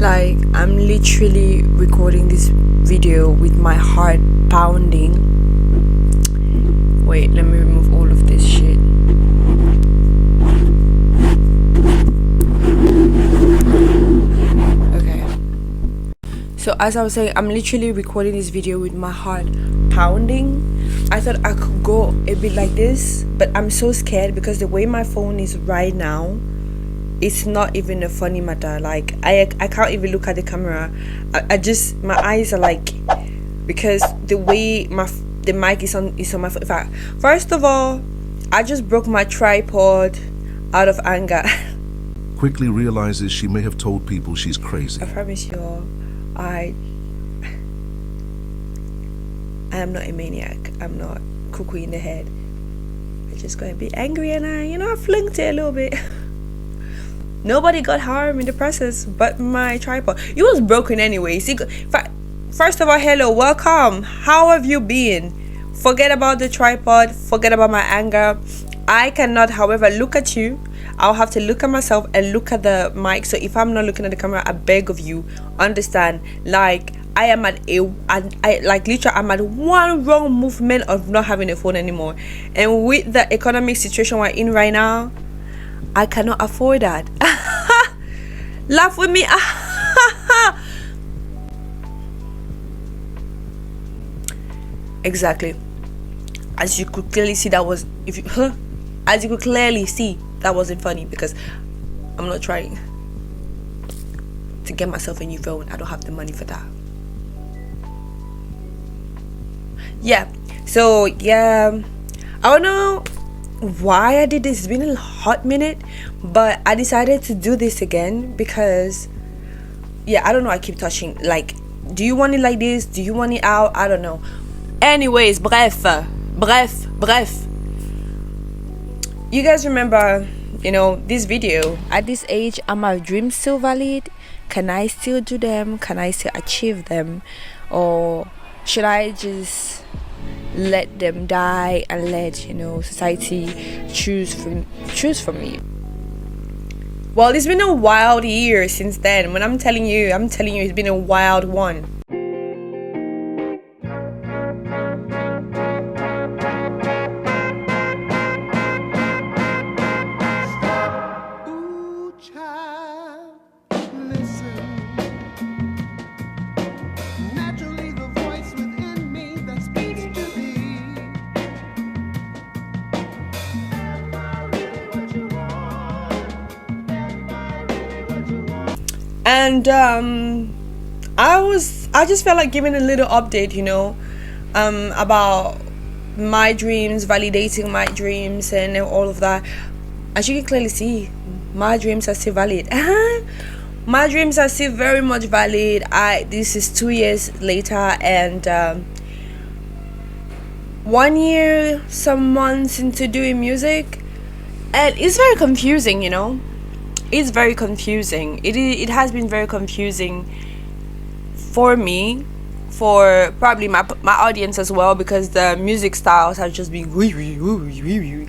Like, I'm literally recording this video with my heart pounding. Wait, let me remove all of this shit. Okay. So as I was saying, I'm literally recording this video with my heart pounding. I thought I could go a bit like this, but I'm so scared because the way my phone is right now, it's not even a funny matter. Like, I can't even look at the camera. I just, my eyes are like, because the way the mic is on my phone. In fact, first of all, I just broke my tripod out of anger. Quickly realizes she may have told people she's crazy. I promise you all, I am not a maniac. I'm not cuckoo in the head. I just got a bit angry and I flinked it a little bit. Nobody got harmed in the process but my tripod. It was broken anyway. See, first of all, hello, welcome. How have you been? Forget about the tripod. Forget about my anger. I cannot, however, look at you. I'll have to look at myself and look at the mic. So if I'm not looking at the camera, I beg of you, understand. Like, I am at literally, I'm at one wrong movement of not having a phone anymore. And with the economic situation we're in right now, I cannot afford that. Laugh with me. Exactly. As you could clearly see, that was as you could clearly see, that wasn't funny because I'm not trying to get myself a new phone. I don't have the money for that. Yeah. So yeah, I don't know why I did this. It's been a hot minute, but I decided to do this again because I don't know, I keep touching. Like, do you want it like this? Do you want it out? I don't know. Anyways, bref, you guys remember, this video. At this age, are my dreams still valid? Can I still do them? Can I still achieve them? Or should I just let them die and let society choose for me? Well, it's been a wild year since then. When I'm telling you it's been a wild one. And I just felt like giving a little update, about my dreams, validating my dreams and all of that. As you can clearly see, my dreams are still valid. My dreams are still very much valid. This is 2 years later, and 1 year, some months into doing music, and it's very confusing, It's very confusing. It has been very confusing for me, for probably my audience as well, because the music styles have just been you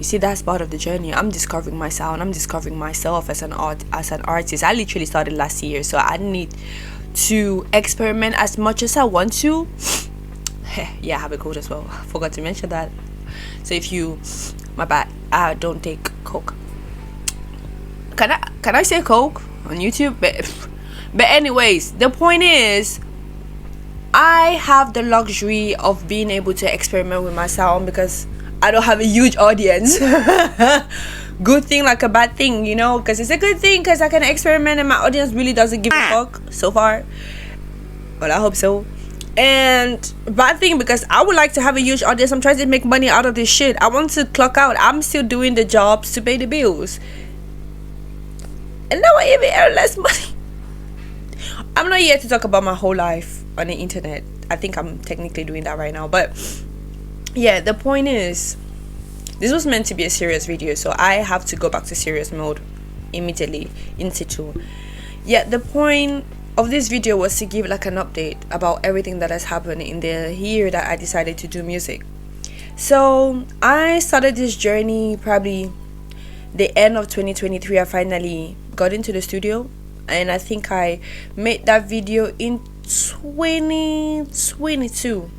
see, that's part of the journey. I'm discovering my sound. I'm discovering myself as an artist. I literally started last year, so I need to experiment as much as I want to. Yeah, I have a code as well. Forgot to mention that. So if my bad, I don't take coke. Can I say coke on YouTube? But anyways, the point is, I have the luxury of being able to experiment with my sound because I don't have a huge audience. Good thing, like a bad thing, because it's a good thing because I can experiment and my audience really doesn't give a fuck so far. Well, I hope so. And bad thing because I would like to have a huge audience. I'm trying to make money out of this shit. I want to clock out. I'm still doing the jobs to pay the bills. And now I even earn less money. I'm not here to talk about my whole life on the internet. I think I'm technically doing that right now. But yeah, the point is, this was meant to be a serious video, so I have to go back to serious mode immediately, in situ. Yeah, the point of this video was to give like an update about everything that has happened in the year that I decided to do music. So I started this journey probably the end of 2023. I finally got into the studio and I think I made that video in 2022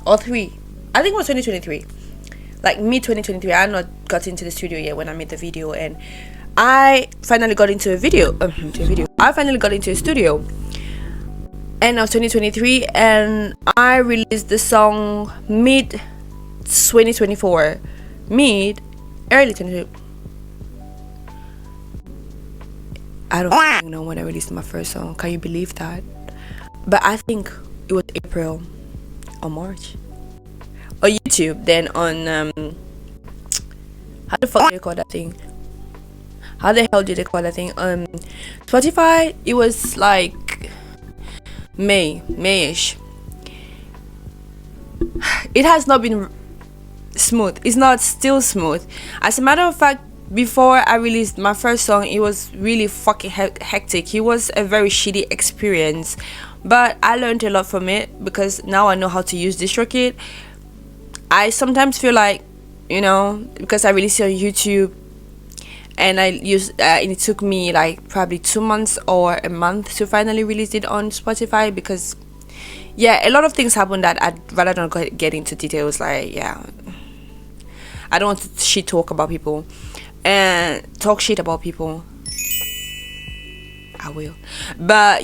or 3. I think it was 2023, like mid 2023. I had not got into the studio yet when I made the video, and I finally got into a video. I finally got into a studio end of 2023, and I released the song mid 2024, early 2024. I don't even know when I released my first song. Can you believe that? But I think it was April or March. On YouTube, then on how the fuck do you call that thing? How the hell did they call that thing? Spotify, it was like Mayish. It has not been smooth. It's not still smooth. As a matter of fact, before I released my first song, it was really fucking hectic. It was a very shitty experience, but I learned a lot from it because now I know how to use DistroKid. I sometimes feel like, because I released it on YouTube, and it took me like probably 2 months or a month to finally release it on Spotify, because a lot of things happened that I'd rather not get into details. Like, I don't want to talk about people and talk shit about people. I will, but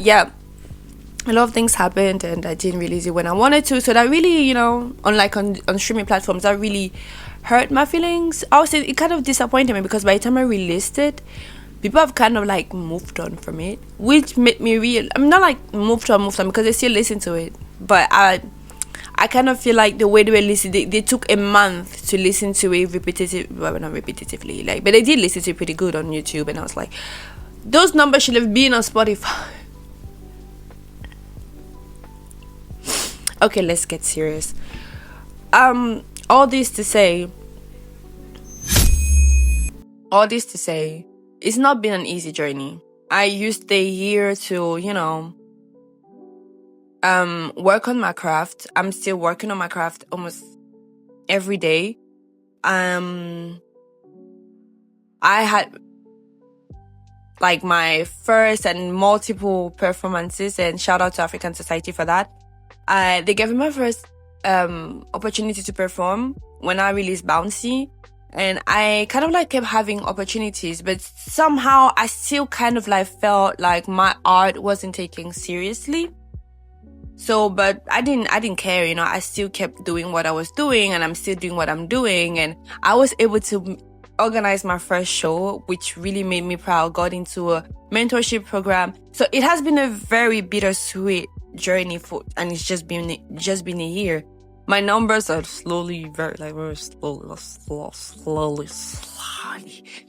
a lot of things happened, and I didn't release it when I wanted to. So that really, on streaming platforms, that really hurt my feelings. I would say it kind of disappointed me, because by the time I released it, people have kind of like moved on from it, which made me I'm not like moved on because they still listen to it, but I kind of feel like the way they were listening, they took a month to listen to it not repetitively, but they did listen to it pretty good on YouTube, and I was like, those numbers should have been on Spotify. Okay, let's get serious. All this to say, it's not been an easy journey. I used the year to, work on my craft. I'm still working on my craft almost every day. I had like my first and multiple performances, and shout out to African Society for that. They gave me my first opportunity to perform when I released Bouncy, and I kind of like kept having opportunities, but somehow I still kind of like felt like my art wasn't taken seriously. So, but I didn't care, I still kept doing what I was doing, and I'm still doing what I'm doing, and I was able to organize my first show, which really made me proud. Got into a mentorship program, so it has been a very bittersweet journey and it's just been a year. My numbers are slowly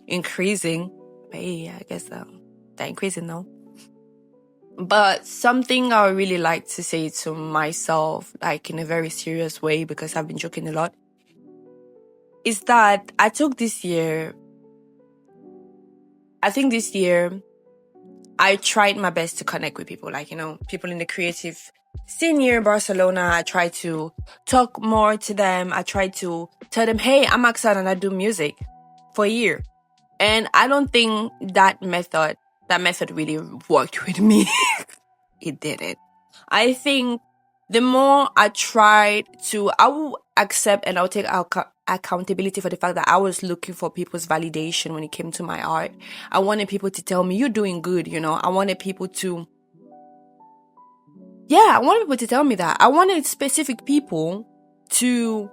increasing. But I guess they're increasing now. But something I would really like to say to myself, like in a very serious way, because I've been joking a lot, is that I think this year I tried my best to connect with people, people in the creative scene here in Barcelona. I tried to talk more to them. I tried to tell them, hey, I'm Aksan and I do music for a year. And I don't think that method really worked with me. It didn't. I think the more I tried to, I will accept and I'll take accountability for the fact that I was looking for people's validation when it came to my art. I wanted people to tell me, you're doing good, I wanted people to tell me that. I wanted specific people to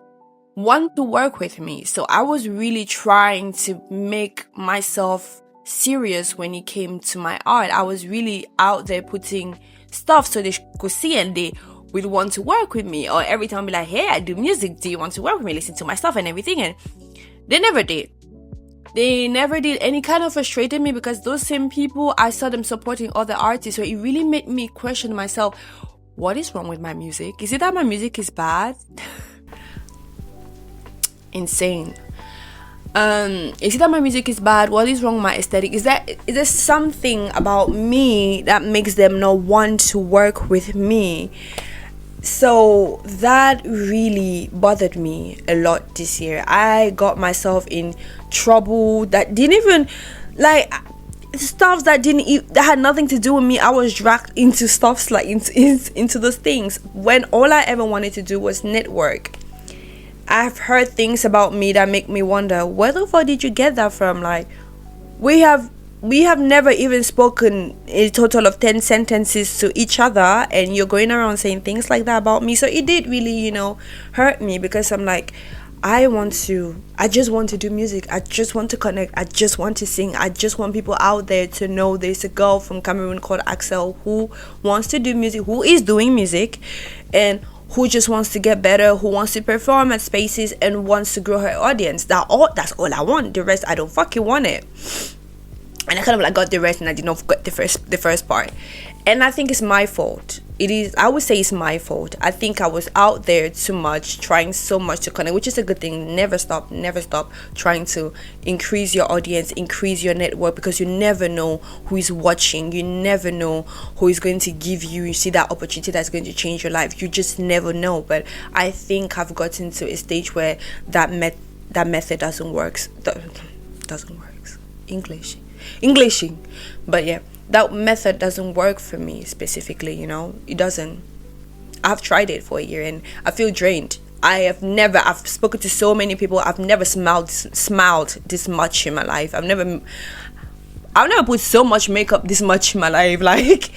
want to work with me. So I was really trying to make myself serious when it came to my art. I was really out there putting stuff so they could see, and they would want to work with me. Or every time I'd be like, hey, I do music, do you want to work with me, listen to my stuff and everything? And they never did. And it kind of frustrated me, because those same people, I saw them supporting other artists. So it really made me question myself, what is wrong with my music? Is it that my music is bad? Insane. Is it that my music is bad? What is wrong with my aesthetic? Is there something about me that makes them not want to work with me? So that really bothered me a lot this year. I got myself in trouble that didn't even, stuff that that had nothing to do with me. I was dragged into stuffs like into those things when all I ever wanted to do was network. I've heard things about me that make me wonder, where the fuck did you get that from? Like, we have never even spoken a total of 10 sentences to each other, and you're going around saying things like that about me. So it did really, hurt me, because I'm like, I just want to do music. I just want to connect. I just want to sing. I just want people out there to know there's a girl from Cameroon called Axel who wants to do music, who is doing music, and who just wants to get better, who wants to perform at spaces and wants to grow her audience. That's all I want. The rest, I don't fucking want it. And I kind of like got the rest, and I did not get the first part. And I think it's my fault. I would say it's my fault. I think I was out there too much, trying so much to connect, which is a good thing. Never stop trying to increase your audience, increase your network, because you never know who is watching. You never know who is going to give you see that opportunity that's going to change your life. You just never know. But I think I've gotten to a stage where that method doesn't work. Doesn't work. Englishing. But yeah, that method doesn't work for me specifically. It doesn't. I've tried it for a year and I feel drained. I've spoken to so many people. I've never smiled this much in my life. I've never put so much makeup this much in my life. Like,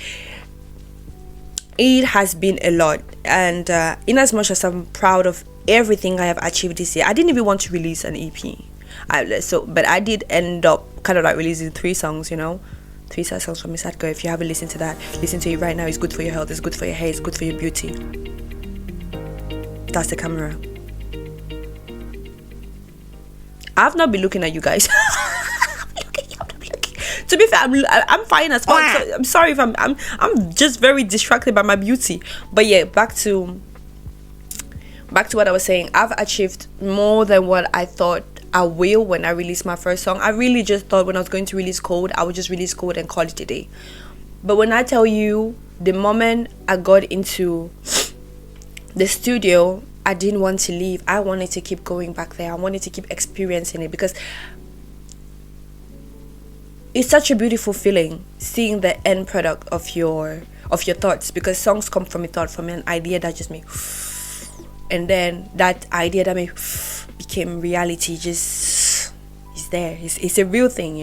it has been a lot. And in as much as I'm proud of everything I have achieved this year, I didn't even want to release an EP. But I did end up kind of like releasing 3 songs, 3 sad songs from Miss Sad Girl. If you haven't listened to that, listen to it right now. It's good for your health, it's good for your hair, it's good for your beauty. That's the camera. I've not been looking at you guys. To be fair, I'm fine as fuck. So I'm sorry if I'm just very distracted by my beauty. But yeah, back to what I was saying. I've achieved more than what I thought I will when I released my first song. I really just thought when I was going to release Code, I would just release Code and call it a day. But when I tell you, the moment I got into the studio, I didn't want to leave. I wanted to keep going back there. I wanted to keep experiencing it, because it's such a beautiful feeling seeing the end product of your thoughts, because songs come from a thought, from an idea that just made, and then that idea that made became reality. Just is there. It's a real thing,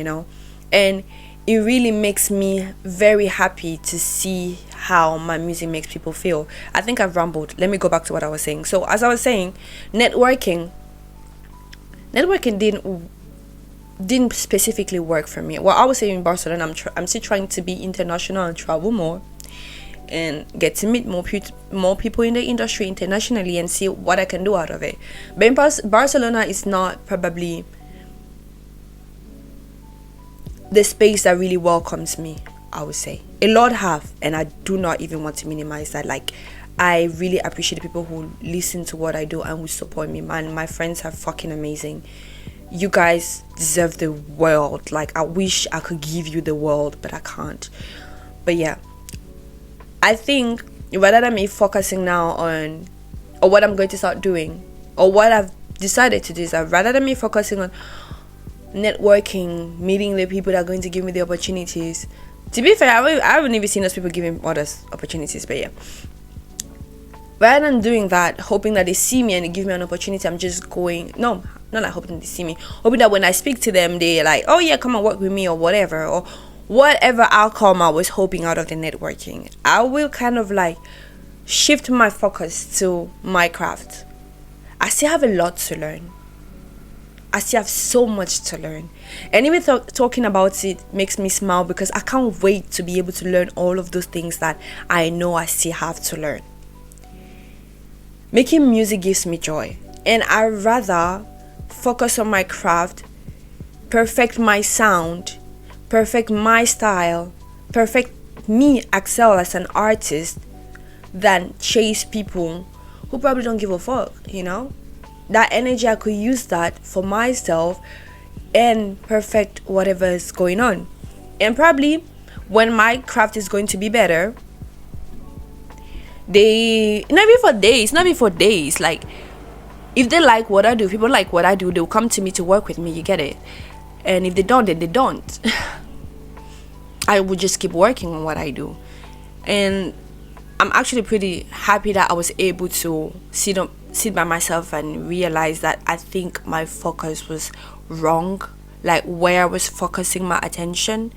and it really makes me very happy to see how my music makes people feel. I think I've rambled. Let me go back to what I was saying. So as I was saying, networking didn't specifically work for me. Well, I was saying in Barcelona, I'm still trying to be international and travel more and get to meet more people in the industry internationally and see what I can do out of it. But in Barcelona is not probably the space that really welcomes me, I would say. A lot have, and I do not even want to minimize that. Like, I really appreciate the people who listen to what I do and who support me. Man, my friends are fucking amazing. You guys deserve the world. Like, I wish I could give you the world, but I can't. But yeah, I think rather than me focusing now on, or what I'm going to start doing, or what I've decided to do, is that rather than me focusing on networking, meeting the people that are going to give me the opportunities. To be fair, I haven't even seen those people giving others opportunities, but yeah. Rather than doing that, hoping that they see me and they give me an opportunity, I'm just going, no, not like hoping they see me, hoping that when I speak to them, they're like, oh yeah, come and work with me, or whatever outcome I was hoping out of the networking. I will kind of like shift my focus to my craft. I still have a lot to learn. I still have so much to learn. And even talking about it makes me smile, because I can't wait to be able to learn all of those things that I know I still have to learn. Making music gives me joy, and I rather focus on my craft, perfect my sound, perfect my style, perfect me, Axel, as an artist, than chase people who probably don't give a fuck, That energy, I could use that for myself and perfect whatever is going on. And probably when my craft is going to be better, not even for days, like, if they like what I do, people like what I do, they'll come to me to work with me, you get it? And if they don't, then they don't. I would just keep working on what I do. And I'm actually pretty happy that I was able to sit by myself and realize that I think my focus was wrong. Like where I was focusing my attention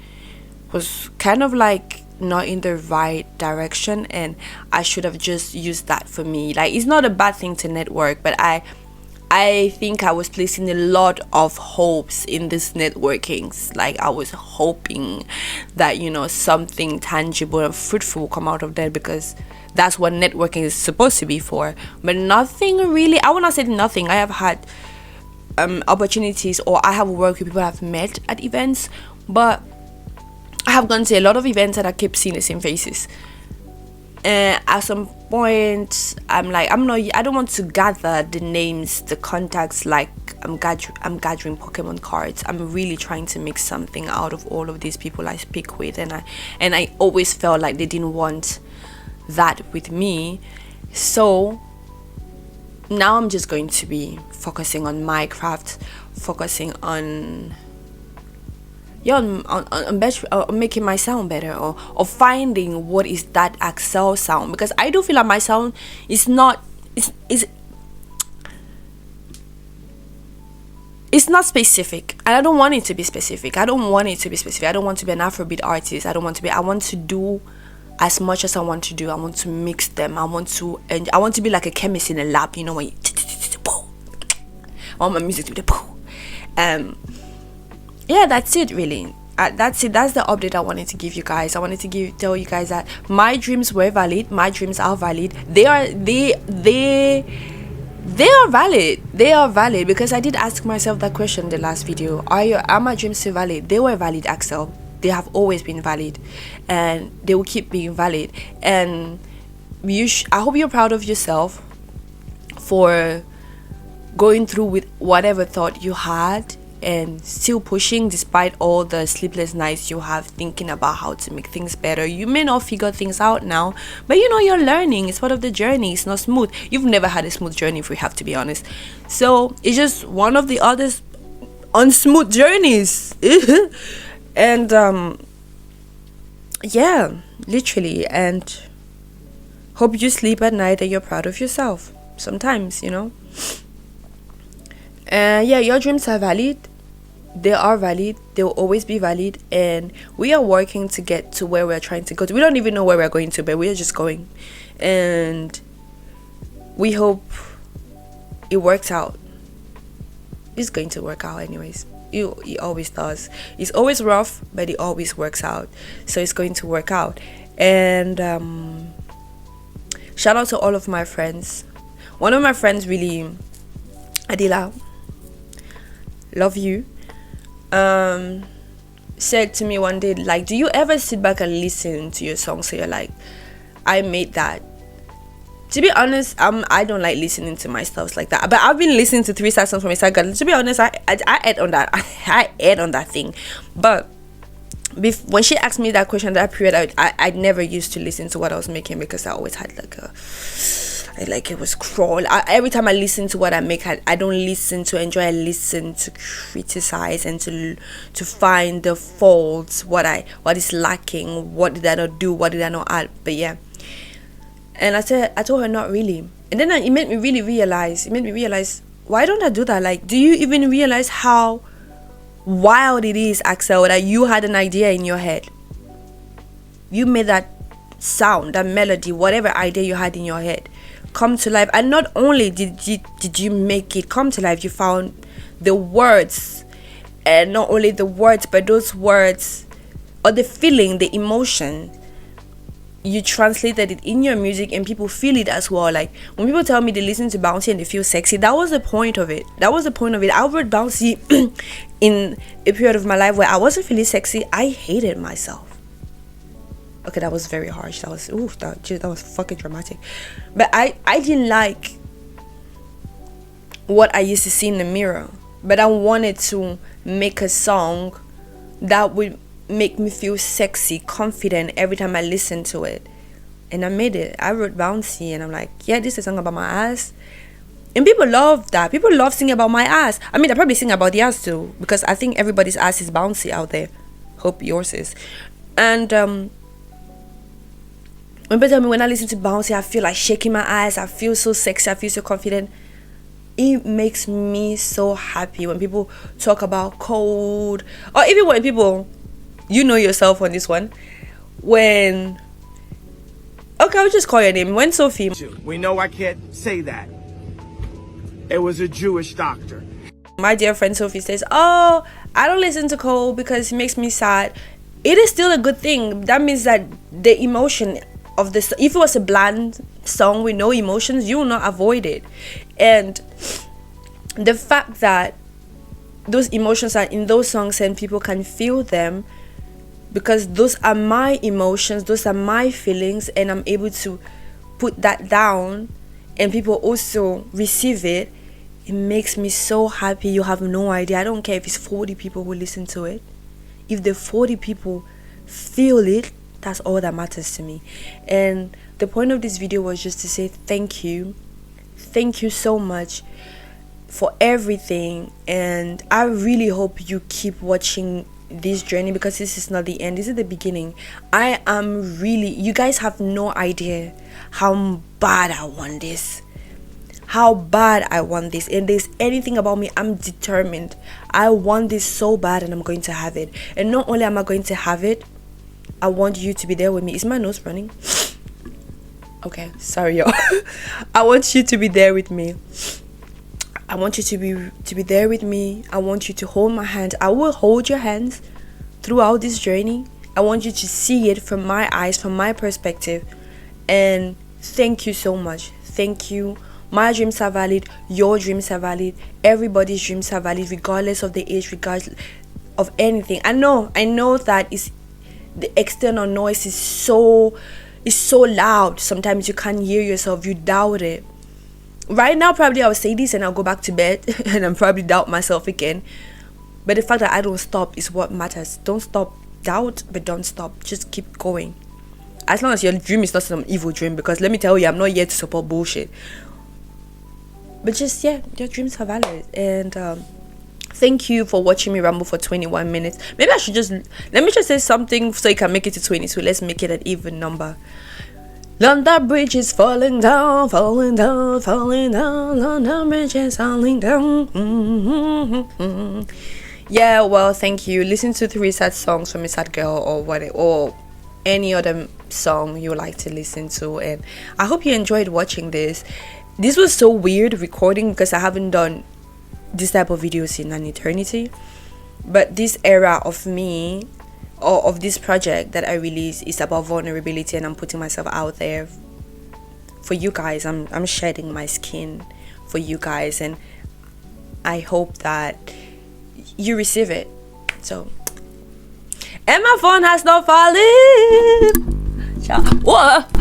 was kind of like not in the right direction, and I should have just used that for me. Like it's not a bad thing to network, but I think I was placing a lot of hopes in this networkings. Like I was hoping that, you know, something tangible and fruitful will come out of that, because that's what networking is supposed to be for. But nothing really. I will not say nothing. I have had opportunities, or I have worked with people I've met at events, but I have gone to a lot of events and I keep seeing the same faces. And at some point I'm like, I don't want to gather the names, the contacts, like I'm gathering Pokemon cards. I'm really trying to make something out of all of these people I speak with, and I always felt like they didn't want that with me. So now I'm just going to be focusing on my craft, focusing on making my sound better, or finding what is that Axel sound, because I do feel like my sound is not it's not specific, and I don't want it to be specific. I don't want to be an Afrobeat artist. I want to do as much as I want to do. I want to mix them. I want to be like a chemist in a lab, you know, when you I want my music to be the yeah, that's it really. That's it. That's the update I wanted to give you guys. I wanted to tell you guys that my dreams were valid. My dreams are valid. They are valid. They are valid, because I did ask myself that question in the last video. Are my dreams still valid? They were valid, Axel. They have always been valid, and they will keep being valid. And I hope you're proud of yourself for going through with whatever thought you had, and still pushing despite all the sleepless nights you have thinking about how to make things better. You may not figure things out now, but you know, you're learning. It's part of the journey. It's not smooth. You've never had a smooth journey, if we have to be honest. So it's just one of the others unsmooth journeys. And yeah, literally. And hope you sleep at night and you're proud of yourself sometimes, you know. Yeah, your dreams are valid. They are valid. They will always be valid, and we are working to get to where we're trying to go to. We don't even know where we're going to, but we're just going, and we hope it works out. It's going to work out anyways. It always does. It's always rough, but it always works out. So it's going to work out. And shout out to all of my friends. One of my friends, really, Adila, love you, said to me one day, like, do you ever sit back and listen to your song, so you're like, I made that? To be honest, I don't like listening to my stuff like that, but I've been listening to 3 songs from Instagram. To be honest, I ate on that. I ate on that thing. But when she asked me that question, that period, I never used to listen to what I was making, because I always had like it was crawl. Every time I listen to what I make, I don't listen to enjoy. I listen to criticize and to find the faults, what is lacking, what did I not do, what did I not add. But yeah, and I told her not really, and then it made me really realize. Why don't I do that? Like, do you even realize how wild it is, Axel, that you had an idea in your head, you made that sound, that melody, whatever idea you had in your head come to life, and not only did you make it come to life, you found the words, and not only the words, but those words, or the feeling, the emotion, you translated it in your music, and people feel it as well. Like when people tell me they listen to Bouncy and they feel sexy, that was the point of it. I wrote Bouncy in a period of my life where I wasn't feeling sexy. I hated myself. Okay, that was very harsh. That was fucking dramatic. But I didn't like what I used to see in the mirror. But I wanted to make a song that would make me feel sexy, confident every time I listened to it. And I made it. I wrote Bouncy, and I'm like, yeah, this is a song about my ass. And people love that. People love singing about my ass. I mean, they probably sing about the ass too, because I think everybody's ass is bouncy out there. Hope yours is. And when people tell me when I listen to Bouncy, I feel like shaking my eyes, I feel so sexy, I feel so confident. It makes me so happy when people talk about cold, or even when people, you know yourself on this one, when, okay, I'll just call your name, when Sophie, We know I can't say that. It was a Jewish doctor. my dear friend Sophie says, oh, I don't listen to Cole because he makes me sad. It is still a good thing. That means that the emotion of this, if it was a bland song with no emotions, you will not avoid it. And the fact that those emotions are in those songs and people can feel them, because those are my emotions, those are my feelings, and I'm able to put that down and people also receive it, it makes me so happy. You have no idea. I don't care if it's 40 people who listen to it. If the 40 people feel it, that's all that matters to me. And the point of this video was just to say thank you so much for everything. And I really hope you keep watching this journey, because this is not the end, this is the beginning. I am really, you guys have no idea how bad I want this, and there's anything about me, I'm determined. I want this so bad, and I'm going to have it. And not only am I going to have it, I want you to be there with me. Is my nose running? Okay, sorry y'all. I want you to be there with me. I want you to be there with me. I want you to hold my hand. I will hold your hands throughout this journey. I want you to see it from my eyes, from my perspective. And thank you so much. Thank you. My dreams are valid. Your dreams are valid. Everybody's dreams are valid, regardless of the age, regardless of anything. I know that the external noise is so loud. Sometimes you can't hear yourself. You doubt it. Right now, probably I'll say this and I'll go back to bed and I'm probably doubt myself again. But the fact that I don't stop is what matters. Don't stop. Doubt, but don't stop. Just keep going. As long as your dream is not some evil dream, because let me tell you, I'm not here to support bullshit. But just, yeah, your dreams are valid. And thank you for watching me ramble for 21 minutes. Maybe I should let me just say something so you can make it to 22. Let's make it an even number. London Bridge is falling down, falling down, falling down. London Bridge is falling down. Yeah, well, thank you. Listen to 3 sad songs from a sad girl, or whatever, or any other song you like to listen to. And I hope you enjoyed watching this. This was so weird recording, because I haven't done this type of videos in an eternity. But this era of me, or of this project that I released, is about vulnerability, and I'm putting myself out there for you guys. I'm shedding my skin for you guys, and I hope that you receive it. So, and my phone has not fallen. What?